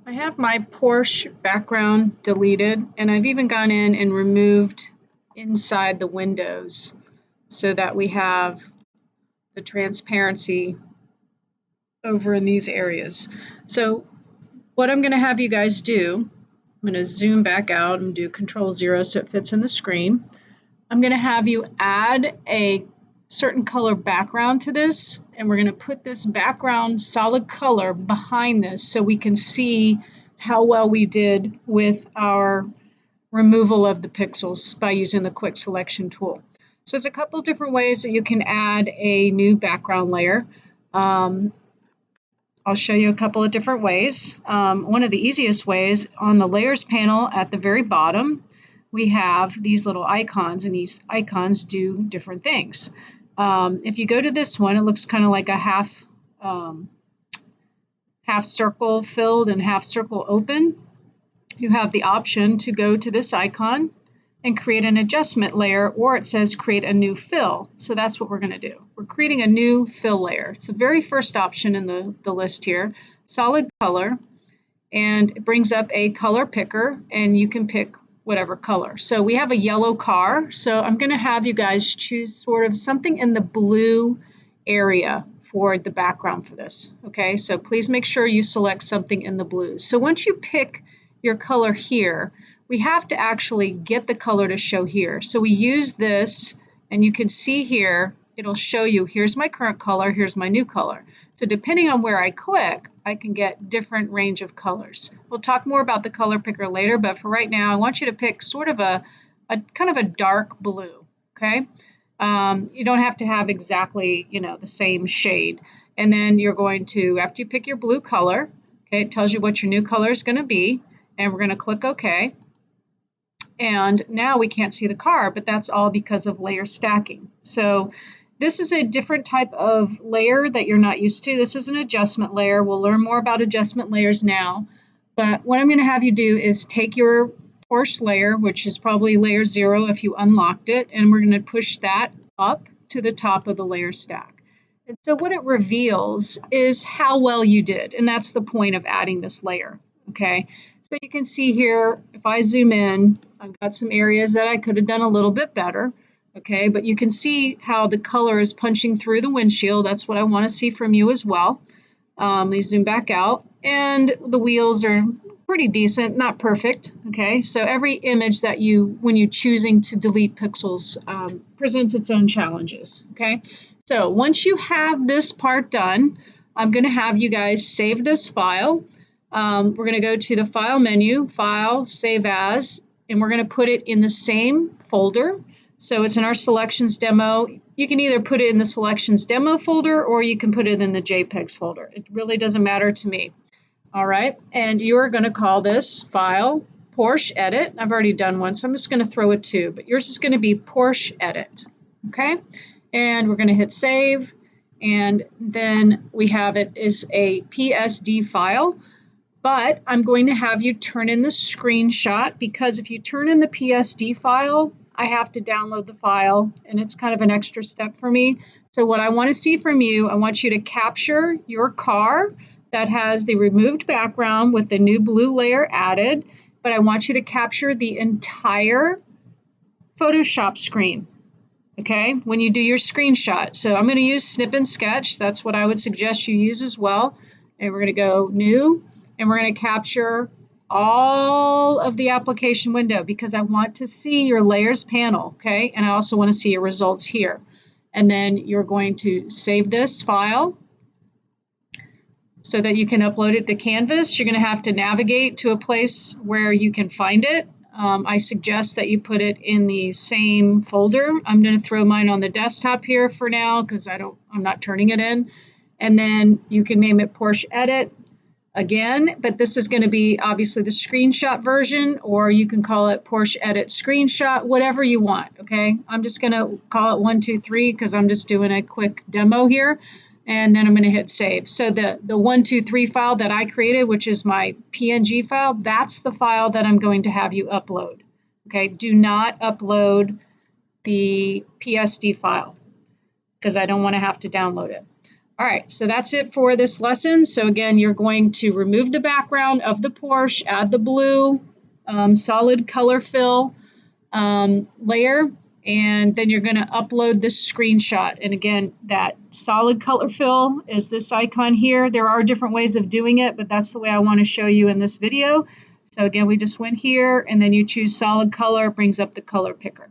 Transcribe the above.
I have my Porsche background deleted, and I've even gone in and removed inside the windows so that we have the transparency over in these areas. So what I'm going to have you guys do, I'm going to zoom back out and do Control-0 so it fits in the screen. I'm going to have you add a certain color background to this, and we're going to put this background solid color behind this so we can see how well we did with our removal of the pixels by using the quick selection tool. So there's a couple different ways that you can add a new background layer. I'll show you a couple of different ways. One of the easiest ways, on the layers panel at the very bottom, we have these little icons, and these icons do different things. If you go to this one, it looks kind of like a half circle filled and half circle open. You have the option to go to this icon and create an adjustment layer, or it says create a new fill. So that's what we're going to do. We're creating a new fill layer. It's the very first option in the list here, solid color, and it brings up a color picker, and you can pick whatever color. So we have a yellow car, so I'm going to have you guys choose sort of something in the blue area for the background for this. Okay, so please make sure you select something in the blue. So once you pick your color here, we have to actually get the color to show here. So we use this, and you can see here, it'll show you, here's my current color, here's my new color. So depending on where I click, I can get different range of colors. We'll talk more about the color picker later, but for right now, I want you to pick sort of a kind of a dark blue, okay? You don't have to have exactly, the same shade. And then you're going to, after you pick your blue color, okay, it tells you what your new color is going to be, and we're going to click OK. And now we can't see the car, but that's all because of layer stacking. So this is a different type of layer that you're not used to. This is an adjustment layer. We'll learn more about adjustment layers now. But what I'm going to have you do is take your Porsche layer, which is probably layer 0 if you unlocked it, and we're going to push that up to the top of the layer stack. And so what it reveals is how well you did, and that's the point of adding this layer, okay? So you can see here, if I zoom in, I've got some areas that I could have done a little bit better, okay? But you can see how the color is punching through the windshield. That's what I want to see from you as well. Let me zoom back out, and the wheels are pretty decent, not perfect, okay? So every image that when you're choosing to delete pixels, presents its own challenges, okay? So once you have this part done, I'm going to have you guys save this file. We're going to go to the File menu, File, Save As, and we're going to put it in the same folder. So it's in our Selections Demo. You can either put it in the Selections Demo folder, or you can put it in the JPEGs folder. It really doesn't matter to me. All right, and you're going to call this File, Porsche Edit. I've already done one, so I'm just going to throw a 2, but yours is going to be Porsche Edit, okay? And we're going to hit Save, and then we have it as a PSD file. But I'm going to have you turn in the screenshot, because if you turn in the PSD file, I have to download the file, and it's kind of an extra step for me. So what I want to see from you, I want you to capture your car that has the removed background with the new blue layer added, but I want you to capture the entire Photoshop screen, okay, when you do your screenshot. So I'm going to use Snip and Sketch. That's what I would suggest you use as well. And we're going to go New, and we're going to capture all of the application window, because I want to see your layers panel, okay? And I also want to see your results here. And then you're going to save this file so that you can upload it to Canvas. You're going to have to navigate to a place where you can find it. I suggest that you put it in the same folder. I'm going to throw mine on the desktop here for now, because I'm not turning it in. And then you can name it Porsche Edit again, but this is going to be obviously the screenshot version, or you can call it Porsche Edit Screenshot, whatever you want, okay? I'm just going to call it 1, 2, 3 because I'm just doing a quick demo here, and then I'm going to hit Save. So the 1, 2, 3 file that I created, which is my PNG file, that's the file that I'm going to have you upload, okay? Do not upload the PSD file, because I don't want to have to download it. All right, so that's it for this lesson. So again, you're going to remove the background of the Porsche, add the blue solid color fill layer, and then you're going to upload this screenshot. And again, that solid color fill is this icon here. There are different ways of doing it, but that's the way I want to show you in this video. So again, we just went here and then you choose solid color, it brings up the color picker.